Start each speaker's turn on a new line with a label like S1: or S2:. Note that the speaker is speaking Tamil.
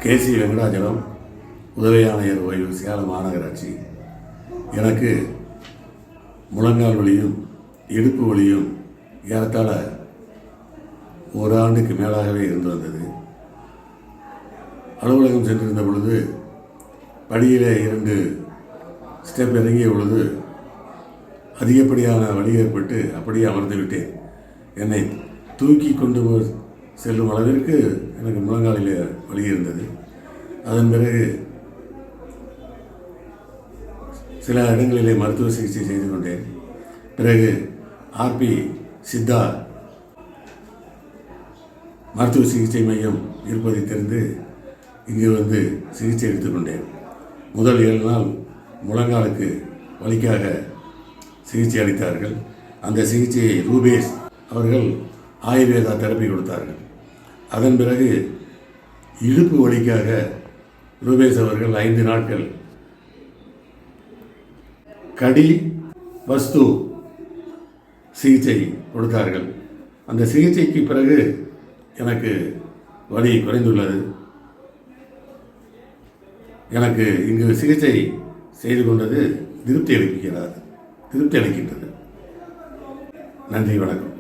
S1: கேசி வெங்கடாச்சலம், உதவி ஆணையர் ஓய்வு, சேலம் மாநகராட்சி. எனக்கு முழங்கால் வலியும் இடுப்பு வலியும் ஏறத்தாழ ஒரு ஆண்டுக்கு மேலாகவே இருந்து வந்தது. அலுவலகம் சென்றிருந்த பொழுது படியிலே 2 ஸ்டெப் இறங்கிய பொழுது அதிகப்படியான வலி ஏற்பட்டு அப்படியே அமர்ந்து விட்டேன். என்னை தூக்கி கொண்டு செல்லும் அளவிற்கு எனக்கு முழங்காலில் வலி இருந்தது. அதன் பிறகு சில இடங்களிலே மருத்துவ சிகிச்சை செய்து கொண்டேன். பிறகு ஆர்பி சித்தா மருத்துவ சிகிச்சை மையம் இருப்பதை தெரிந்து இங்கு வந்து சிகிச்சை எடுத்துக்கொண்டேன். முதல் 7 நாள் முழங்காலுக்கு வலிக்காக சிகிச்சை அளித்தார்கள். அந்த சிகிச்சையை ரூபேஷ் அவர்கள் ஆயுர்வேதா தெரப்பி கொடுத்தார்கள். அதன் பிறகு இடுப்பு வலிக்காக ரூபேஷ் அவர்கள் 5 நாட்கள் கடி வஸ்து சிகிச்சை கொடுத்தார்கள். அந்த சிகிச்சைக்கு பிறகு எனக்கு வலி குறைந்துள்ளது. எனக்கு இங்கு சிகிச்சை செய்து கொண்டது திருப்தி அளிக்கின்றது. நன்றி, வணக்கம்.